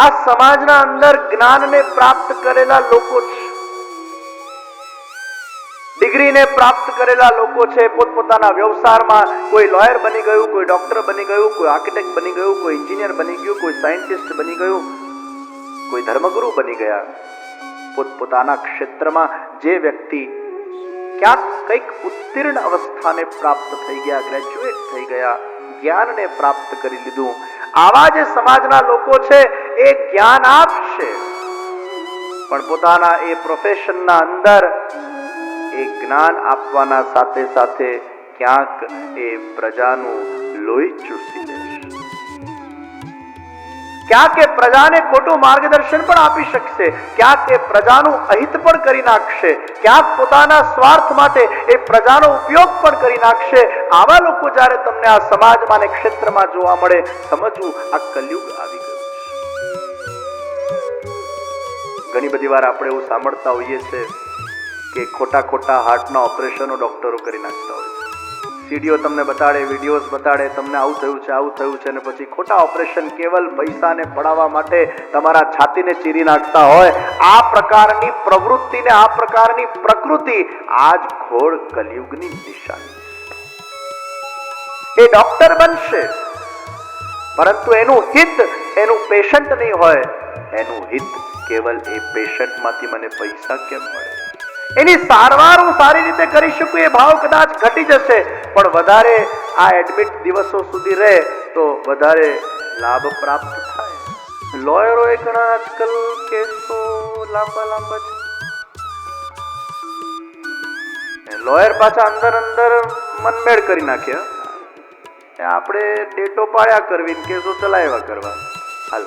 આ સમાજના અંદર જ્ઞાનને પ્રાપ્ત કરેલા લોકો છે, ડિગ્રીને પ્રાપ્ત કરેલા લોકો છે, પોતપોતાના વ્યવસાયમાં કોઈ લોયર બની ગયું, કોઈ ડોક્ટર બની ગયું, કોઈ આર્કિટેક્ટ બની ગયું, કોઈ એન્જિનિયર બની ગયું, કોઈ સાયન્ટિસ્ટ બની ગયું, કોઈ ધર્મગુરુ બની ગયા. પોતપોતાના ક્ષેત્રમાં જે વ્યક્તિ ક્યાંક કંઈક ઉત્તીર્ણ અવસ્થાને પ્રાપ્ત થઈ ગયા, ગ્રેજ્યુએટ થઈ ગયા, જ્ઞાનને પ્રાપ્ત કરી લીધું, આવા જે સમાજના લોકો છે એ જ્ઞાન આપશે, પણ પોતાના એ પ્રોફેશનના અંદર એ જ્ઞાન આપવાના સાથે સાથે ક્યાંક એ પ્રજાનું લોહી ચૂસી લેશે, ક્યાંક એ પ્રજાને ખોટું માર્ગદર્શન પણ આપી શકશે, ક્યાંક એ પ્રજાનું અહિત પણ કરી નાખશે, ક્યાંક પોતાના સ્વાર્થ માટે એ પ્રજાનો ઉપયોગ પણ કરી નાખશે. આવા લોકો જ્યારે તમને આ સમાજમાં અને ક્ષેત્રમાં જોવા મળે, સમજવું આ કલયુગ આવી ગયું છે. ઘણી બધી વાર આપણે એવું સાંભળતા હોઈએ છીએ કે ખોટા હાર્ટના ઓપરેશનો ડોક્ટરો કરી નાખતા હોય છે. સીડીઓ તમને બતાડે, વિડીયોઝ બતાડે, તમને આવું થયું છે, અને પછી ખોટા ઓપરેશન કેવલ પૈસાને પડાવવા માટે તમારા છાતીને ચીરી નાખતા હોય. આ પ્રકારની પ્રવૃત્તિને, આ પ્રકારની પ્રકૃતિ આજ ઘોર કલયુગની નિશાની. એ ડોક્ટર બનશે, પરંતુ એનું હિત એનું પેશન્ટ નહીં હોય. એનું હિત કેવલ એ પેશન્ટમાંથી મને પૈસા કેમ મળે, એની સારવાર હું સારી રીતે કરી શકું, એ ભાવ કદાચ ઘટી જશે, પણ વધારે આ એડમિટ દિવસો સુધી રહે તો વધારે લાભ પ્રાપ્ત થાય. લોયરોએ ઘણા આજકાલ કેસો લાંબા છે. લોયર પાછા અંદર મનમેળ કરી નાખ્યા, આપણે ડેટો પાડ્યા કરવી, કેસો ચલાવ્યા કરવા. હાલ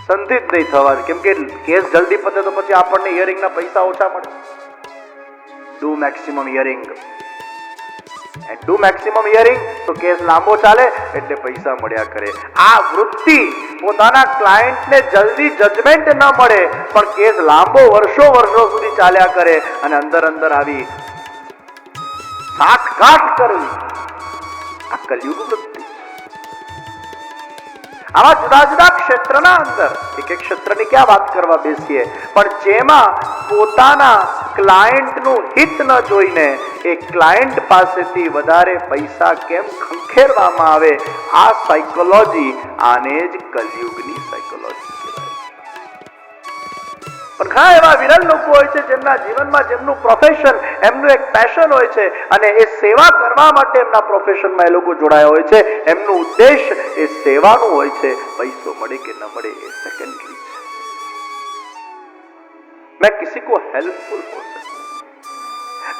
સંધિત નહીં થવા, કેમ કે કેસ જલ્દી પતે તો પછી આપણને હિયરિંગના પૈસા ઓછા મળે. Do maximum hearing, do maximum hearing તો કેસ લાંબો ચાલે એટલે પૈસા મળ્યા કરે. આ વૃત્તિ પોતાના ક્લાયન્ટને જલ્દી જજમેન્ટ ન મળે, પણ કેસ લાંબો વર્ષો સુધી ચાલ્યા કરે અને અંદર આવી સાઠગાંઠ કરવી, આ કલયુગ વૃત્તિ. આવા જુદા ક્ષેત્રના અંદર એક ક્ષેત્રની ક્યાં વાત કરવા બેસીએ, પણ જેમાં પોતાના ક્લાયન્ટનું હિત ન જોઈને એ ક્લાયન્ટ પાસેથી વધારે પૈસા કેમ ખંખેરવામાં આવે, આ સાયકોલોજી, આને જ કલયુગની સાયકોલોજી કહેવાય. પણ ઘણા એવા વિરલ લોકો હોય છે જેમના જીવનમાં જેમનું પ્રોફેશન, એમનું એક પેશન હોય છે, અને એ સેવા કરવા માટે એમના પ્રોફેશનમાં એ લોકો જોડાયા હોય છે. એમનું ઉદ્દેશ એ સેવાનું હોય છે. પૈસો મળે કે ન મળે એ સેકન્ડરી છે. मैं किसी को हेल्पफुल हो सकूं,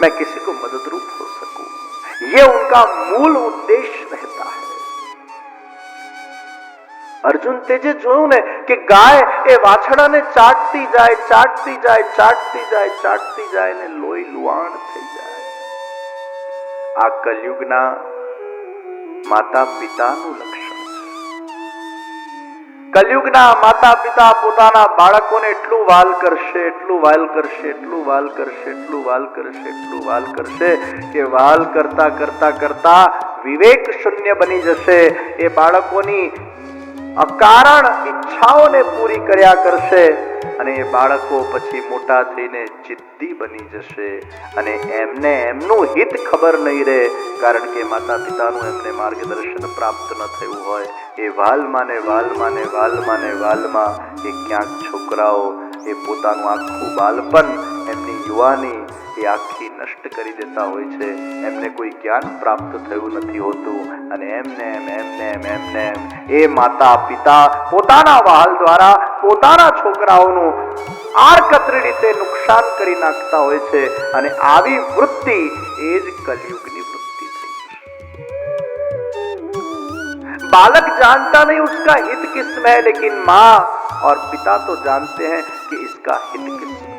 मैं किसी को मददरूप हो सकूं, ये उनका मूल उद्देश्य रहता है. અર્જુન તેજે જોયું ને કે ગાય એ વાછડાને ચાટતી જાય ને લોહી લુહાણ થઈ જાય. આ કલયુગના માતા પિતાનું લક્ષણ છે. કલયુગના માતા પિતા પોતાના બાળકોને એટલું વાલ કરશે કે વાલ કરતા વિવેક શૂન્ય બની જશે. એ બાળકોની અકારણ ઈચ્છાઓને પૂરી કર્યા કરશે, અને એ બાળકો પછી મોટા થઈને જિદ્દી બની જશે, અને એમને એમનું હિત ખબર નહીં રહે, કારણ કે માતા પિતાનું એમને માર્ગદર્શન પ્રાપ્ત ન થયું હોય. એ વાલમાં એ ક્યાંક છોકરાઓ એ પોતાનું આખું બાળપણ, એમની યુવાની એ આખી નષ્ટ કરી દેતા હોય છે. એમને કોઈ જ્ઞાન પ્રાપ્ત થયું નથી હોતું, અને એમને એ માતા પિતા પોતાના વહાલ દ્વારા પોતાના છોકરાઓનું આડકતરી રીતે નુકસાન કરી નાખતા હોય છે. અને આવી વૃત્તિ એ જ કલયુગની વૃત્તિ થઈ છે. बालक जानता नहीं उसका हित किसमें है, लेकिन माँ और पिता तो जानते हैं कि इसका हित किसमें है.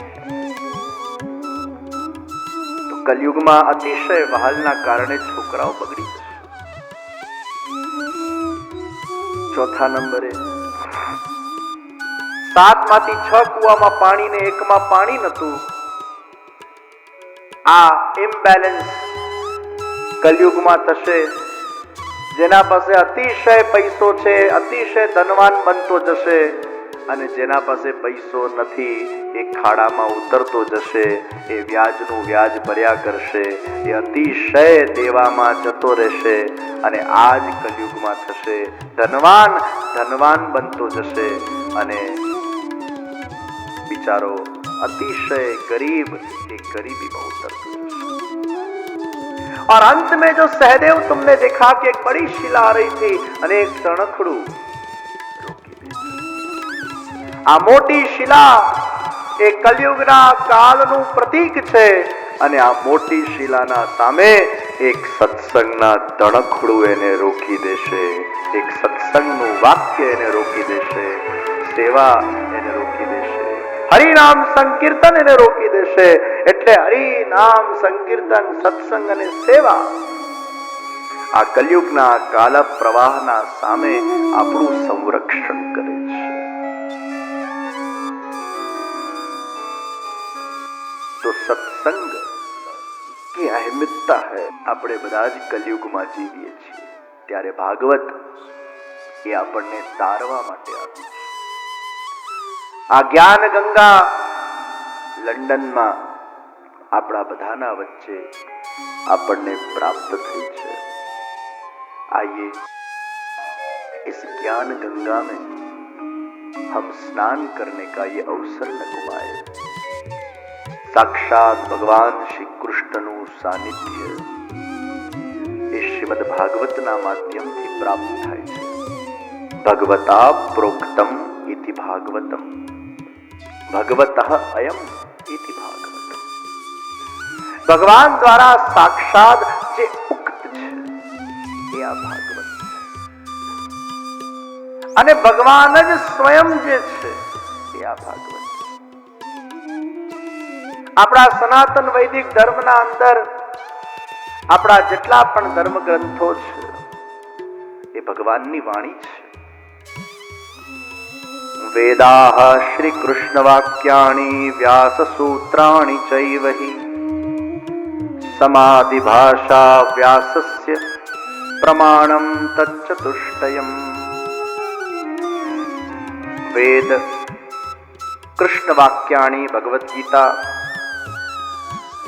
तो कलयुगમાં અતિશય વહાલના કારણે છોકરાઓ બગડી જશે. ચોથા નંબરે 7 માંથી 6 કુવામાં પાણી ને 1 માં પાણી નતું. આ ઇમ્બેલેન્સ કલયુગમાં થશે. જેના પાસે અતિશય પૈસો છે, અતિશય ધનવાન બનતો જશે, અને જેના પાસે પૈસો નથી એ ખાડામાં ઉતરતો જશે, એ વ્યાજનું વ્યાજ ભર્યા કરશે, એ અતિશય દેવામાં જતો રહેશે. અને આ જ કલયુગમાં થશે. ધનવાન ધનવાન બનતો જશે અને બિચારો अतिशय गरीब एक गरीबी में उतरते हैं. और अंत में जो सहदेव तुमने देखा कि एक बड़ी शिला आ रही थी અને એક તણખડું રોકી દે. આ મોટી શિલા એ કલયુગના કાળનું પ્રતીક છે અને આ મોટી શિલાના સામે એક સત્સંગના તણખડું એને રોકી દેશે, એક સત્સંગનું વાક્ય એને રોકી દેશે, સેવા એને રોકી દેશે, હરિનામ સંકીર્તન એને રોકી દેશે. એટલે હરિનામ સંકીર્તન સત્સંગ અને સેવા આ કલયુગના કાલ પ્રવાહના સામે આપણું સંરક્ષણ કરે છે. તો સત્સંગ की अहमियता है. આપણે બધા જ કલયુગમાં જીવીએ છીએ ત્યારે ભાગવત એ આપણને તારવા માટે આવ્યું છે. આ જ્ઞાન ગંગા લંડનમાં આપણા બધાના વચ્ચે આપણને પ્રાપ્ત થઈ છે. आइए इस ज्ञान गंगा में हम स्नान करने का ये अवसर न गुमाए. साक्षात भगवान श्री कृष्णનું સાનિધ્ય એ શ્રીમદ ભાગવતના માધ્યમથી પ્રાપ્ત થાય છે. ભગવતા પ્રોક્તમ ઇતિ ભાગવતમ, ભગવતઃ અયમ ઇતિ ભાગવતમ. ભગવાન દ્વારા સાક્ષાત જે ઉક્ત છે એ આ ભાગવત છે. અને ભગવાન જ સ્વયં જે છે એ આ ભાગવત છે. આપણા સનાતન વૈદિક ધર્મના અંદર આપણા જેટલા પણ ધર્મ ગ્રંથો છે એ ભગવાનની વાણી છે. વેદાઃ શ્રી કૃષ્ણ વાક્યાની વ્યાસ સૂત્રાણી ચૈવ હિ સમાધિ ભાષા વ્યાસસ્ય પ્રમાણમ તચ્ચતુષ્ટયમ. વેદ, કૃષ્ણ વાક્યાણી ભગવદ ગીતા,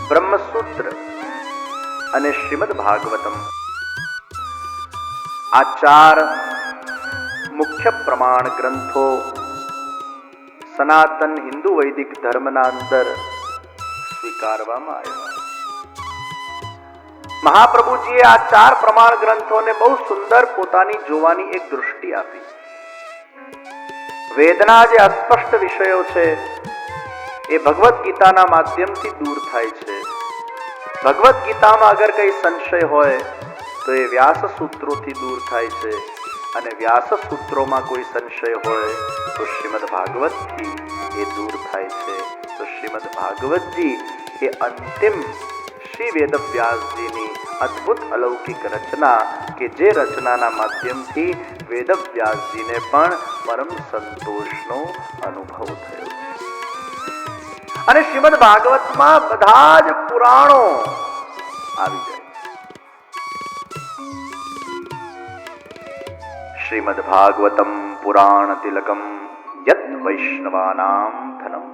બ્રહ્મસૂત્ર અને શ્રીમદ ભાગવતમ આ ચાર મુખ્ય પ્રમાણ ગ્રંથો સનાતન હિન્દુ વૈદિક ધર્મના અંદર સ્વીકારવામાં આવ્યા. મહાપ્રભુજીએ આ ચાર પ્રમાણ ગ્રંથોને બહુ સુંદર પોતાની જોવાની એક દૃષ્ટિ આપી. વેદના જે અસ્પષ્ટ વિષયો છે એ ભગવદ ગીતાના માધ્યમથી દૂર થાય છે. ભગવદ ગીતામાં અગર કઈ સંશય હોય તો એ વ્યાસ સૂત્રોથી દૂર થાય છે, અને વ્યાસ સૂત્રોમાં કોઈ સંશય હોય તો શ્રીમદ ભાગવતથી એ દૂર થાય છે. તો શ્રીમદ ભાગવતજી એ અંતિમ શ્રી વેદવ્યાસજીની અદ્ભુત અલૌકિક રચના કે જે રચનાના માધ્યમથી વેદવ્યાસજીને પણ પરમ સંતોષનો અનુભવ થયો છે. અને શ્રીમદ ભાગવતમાં બધા જ પુરાણો આવી જાય. શ્રીમદ ભાગવતમ પુરાણ તિલકમ યત વૈષ્ણવાનામ ધનમ.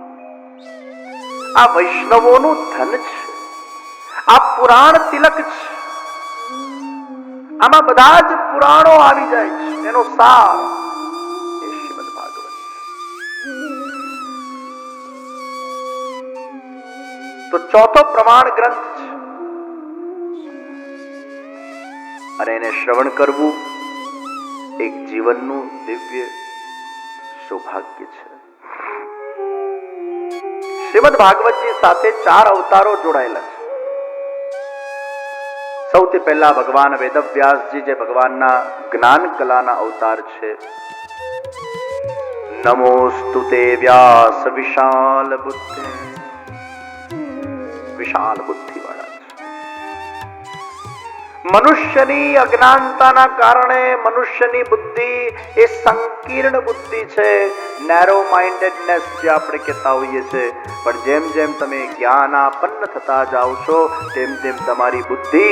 આ વૈષ્ણવોનું ધન છે, આ પુરાણ તિલક છે. આમાં બધા જ પુરાણો આવી જાય છે. એનો સાર એ શ્રીમદ ભાગવત છે. તો ચોથો પ્રમાણ ગ્રંથ છે અને એને શ્રવણ કરવું એક જીવનનું દિવ્ય સૌભાગ્ય છે. શ્રીમદ ભાગવતજી સાથે ચાર અવતારો જોડાયેલા છે. સૌથી પહેલા ભગવાન વેદવ્યાસજી જે ભગવાનના જ્ઞાન કલાના અવતાર છે. નમોસ્તુતે વ્યાસ વિશાલ બુદ્ધિ, વિશાલ બુદ્ધિ વાળા છે. મનુષ્યની અજ્ઞાનતાના કારણે મનુષ્યની બુદ્ધિ એ સંકીર્ણ બુદ્ધિ છે, નેરો માઇન્ડેડનેસ જે આપણે કહેતા હોઈએ છીએ. પણ જેમ જેમ તમે જ્ઞાનાપન્ન થતા જાઓ છો તેમ તેમ તમારી બુદ્ધિ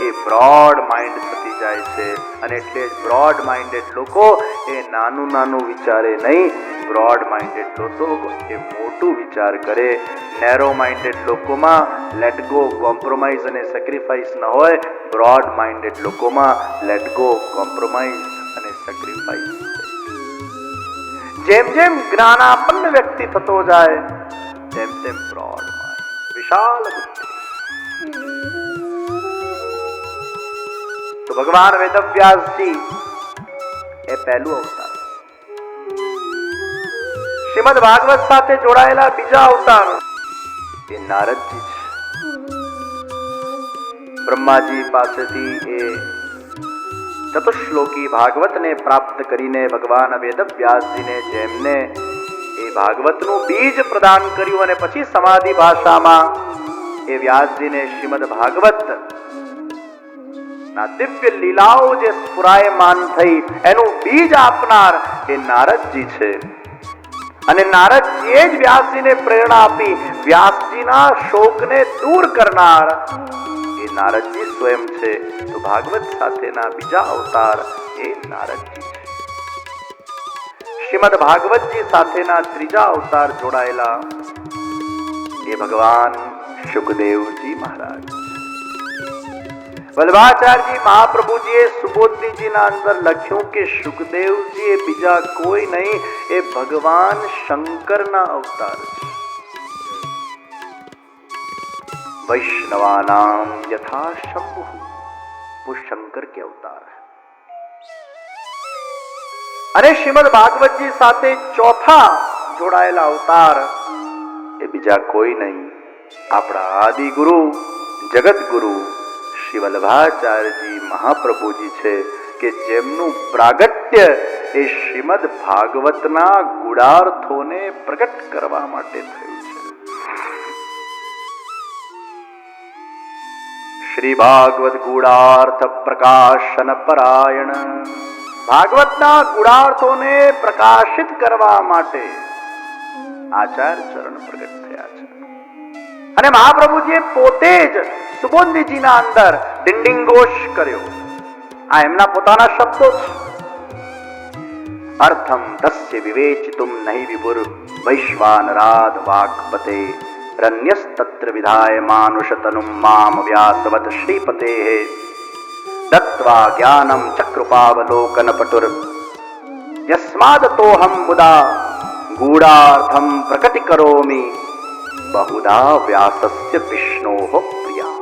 એ બ્રોડ માઇન્ડ થતી જાય છે. અને એટલે જ બ્રોડ માઇન્ડેડ લોકો એ નાનું નાનું વિચારે નહીં, બ્રોડ માઇન્ડેડ લોકો એ મોટું વિચાર કરે. નેરો માઇન્ડેડ લોકોમાં લેટ ગો, કોમ્પ્રોમાઇઝ અને સેક્રિફાઈસ ન હોય. બ્રોડ માઇન્ડેડ લોકોમાં લેટ ગો, કોમ્પ્રોમાઇઝ અને સેક્રિફાઈસ. જેમ જેમ જ્ઞાનાપન્ન વ્યક્તિ થતો જાય તેમ તેમ બ્રોડ માઇન્ડ, વિશાલ બુદ્ધિ. તો ભગવાન વેદવ્યાસજી એ પહેલું અવતાર. શ્રીમદ ભાગવત સાથે જોડાયેલા બીજા અવતાર એ નારદજી છે. બ્રહ્માજી પાસેથી એ ચતુશ્લોકી ભાગવતને પ્રાપ્ત કરીને ભગવાન વેદવ્યાસજીને જેમને એ ભાગવતનું બીજ પ્રદાન કર્યું અને પછી સમાધિ ભાષામાં એ વ્યાસજીને શ્રીમદ ભાગવત ના દિવ્ય લીલાઓ જે સ્ફુરાયમાન થઈ એનું બીજ આપનાર એ નારદજી છે. અને નારદજીએ જ વ્યાસજીને પ્રેરણા આપી. વ્યાસજીના શોકને દૂર કરનાર એ નારદજી સ્વયં છે. તો ભાગવત સાથેના બીજા અવતાર એ નારદજી છે. શ્રીમદ ભાગવતજી સાથેના ત્રીજા અવતાર જોડાયેલા એ ભગવાન શુકદેવજી મહારાજ. વલ્લભાચાર્યજી મહાપ્રભુજીએ સુબોધનીજીના અંદર લખ્યું કે શુકદેવજી એ બીજા કોઈ નહીં, એ ભગવાન શંકરના અવતાર છે. वैष्णवानाम यथा शंभु, वो शंकर के अवतार है. અને શ્રીમદ ભાગવતજી સાથે ચોથા જોડાયેલા અવતાર એ બીજા કોઈ નહીં, આપણા આદિ ગુરુ જગત ગુરુ શ્રી વલ્લભાચાર્યજી મહાપ્રભુજી છે કે જેમનું પ્રાગટ્ય એ શ્રીમદ ભાગવતના ગૂઢાર્થોને પ્રગટ કરવા માટે થયું છે. શ્રી ભાગવત ગૂઢાર્થ પ્રકાશન પરાયણ, ભાગવતના ગૂઢાર્થોને પ્રકાશિત કરવા માટે આચાર્ય ચરણ પ્રગટ થયા છે. અને મહાપ્રભુજીએ પોતે જ સુબોધનીજીના અંદર ડિંડિંગોશ કર્યો. આ એમના પોતાના શબ્દો છે. અર્થમ તસ્ય વિવેચિતુમ નહીં વિભુર વૈશ્વાનરાદ વાક્પતે રન્યસ્તત્ર વિધાય માનુષતનુમ મામ વ્યાસવત શ્રીપતેઃ દત્વા જ્ઞાનમ ચક્રુપાવલોકન પટુર યસ્માદતોહમ મુદા ગૂઢાર્થમ પ્રકટીકરોમિ બહુધા વ્યાસસ્ય વિષ્ણોઃ પ્રિયા.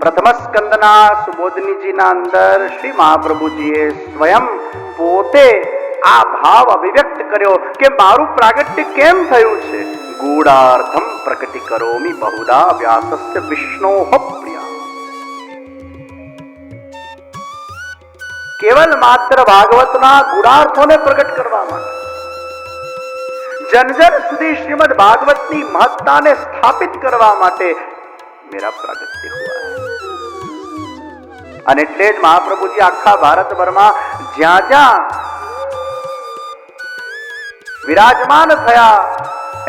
પ્રથમ સ્કંદના સુબોધનીજીના અંદર શ્રી મહાપ્રભુજીએ સ્વયં પોતે આ ભાવ અભિવ્યક્ત કર્યો કે મારું પ્રાગટ્ય કેમ થયું છે. ગૂઢાર્થમ પ્રકટીકરોમિ બહુધા વ્યાસસ્ય વિષ્ણોઃ પ્રિયા. કેવલ માત્ર ભાગવતના ગૂઢાર્થોને પ્રગટ કરવા માટે, જન જન સુધી શ્રીમદ ભાગવતની મહત્તાને સ્થાપિત કરવા માટે મેરા પ્રાગટ્ય હુઆ હૈ. અને એટલે જ મહાપ્રભુજી આખા ભારતભરમાં જ્યાં જ્યાં વિરાજમાન થયા,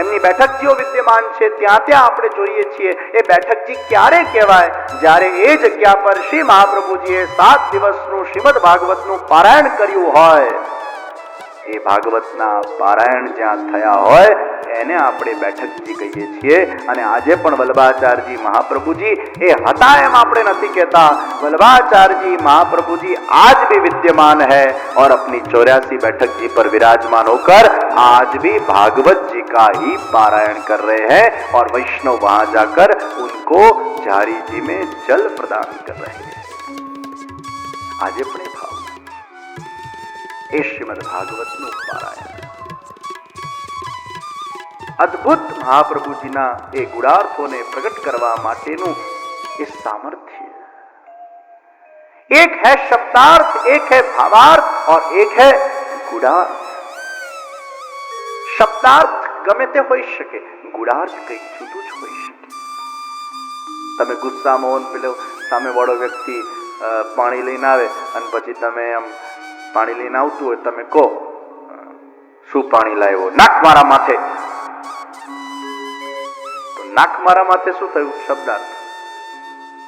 એમની બેઠકજીઓ વિદ્યમાન છે ત્યાં ત્યાં આપણે જોઈએ છીએ. એ બેઠકજી ક્યારે કહેવાય? જ્યારે એ જગ્યા પર શ્રી મહાપ્રભુજીએ 7 દિવસનું શ્રીમદ ભાગવતનું પારાયણ કર્યું હોય. એ ભાગવતના પારાયણ જ્યાં થયા હોય એને આપણે બેઠકજી કહીએ છીએ. અને આજે પણ વલ્લભાચાર્યજી મહાપ્રભુજી એ હતા એમ આપણે નથી કહેતા. वल्लभाचार्य महाप्रभु जी आज भी विद्यमान है और अपनी 84 बैठक जी पर विराजमान होकर आज भी भागवत जी का ही पारायण कर रहे हैं और वैष्णव वहां जाकर उनको झारी जी में जल प्रदान कर रहे हैं. आज अपने भाव ए श्रीमद भागवत નું પારાયણ અદ્ભુત મહાપ્રભુજીના એ ગુણાર્થોને પ્રગટ કરવા માટેનું એ સામર્થ્ય. एक है शब्दार्थ, एक है भावार्थ और एक है गुणार्थ. शब्दार्थ गमे ते होई શકે, गुणार्थ કંઈક જુદું જ હોઈ શકે. તમે ગુસ્સામાં હો ને પેલો સામેવાળો વ્યક્તિ પાણી લઈને આવે અને પછી તમે આમ પાણી લઈને આવતું હોય, તમે કહો શું પાણી લાવ્યો? નાખ મારા માથે. તો નાખ મારા માથે શું થયું? શબ્દાર્થ.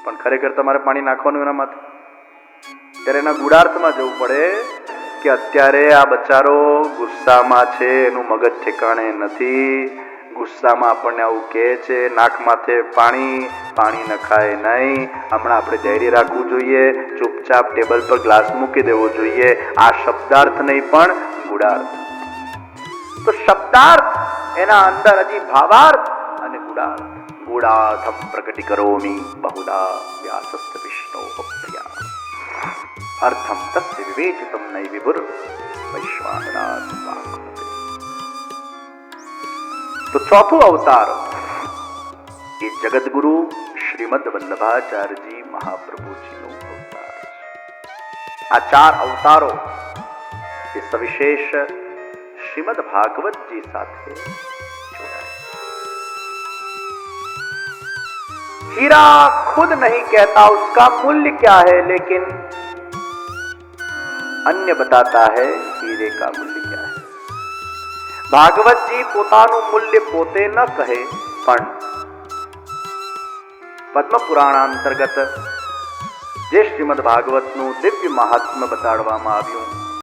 પણ ખરેખર તમારે પાણી નાખવાનું એના માથે. ત્યારે એના ગુડાર્થમાં જવું પડે કે અત્યારે આ બચારો ગુસ્સામાં છે, એનું મગજ ઠેકાણે નથી. ગુસ્સામાં આપણને આવું કહે છે, નાક માથે પાણી નખાય નહીં. હમણાં આપણે ધૈર્ય રાખવું જોઈએ, ચૂપચાપ ટેબલ પર ગ્લાસ મૂકી દેવો જોઈએ. આ શબ્દાર્થ નહીં પણ ગુડાર્થ. તો શબ્દાર્થ એના અંદર હજી ભાવાર્થ અને ગુડાર્થ. ગુડાર્થમ પ્રકટીકરોમિ બહુધા વ્યાસસ્ત વિષ્ણો પ્રિયા અર્થમ તસ્ય વિવેચિતમ નૈ વિભુર વૈશ્વાનરાત વાક્યતે. તો ચોથો અવતાર એ જગતગુરુ શ્રીમદ વલ્લભાચાર્યજી મહાપ્રભુજીનો અવતાર છે. આ 4 અવતારો એ સવિશેષ श्रीमद भागवत जी साथे जोड़ा। हीरा खुद नहीं कहता उसका मूल्य क्या है, लेकिन अन्य बताता है हीरे का मूल्य क्या है. भागवतजी પોતાનું મૂલ્ય પોતે ન કહે, પણ પદ્મ પુરાણ અંતર્ગત જે શ્રીમદ ભાગવતનું દિવ્ય મહાત્મ્ય બતાડવામાં આવ્યું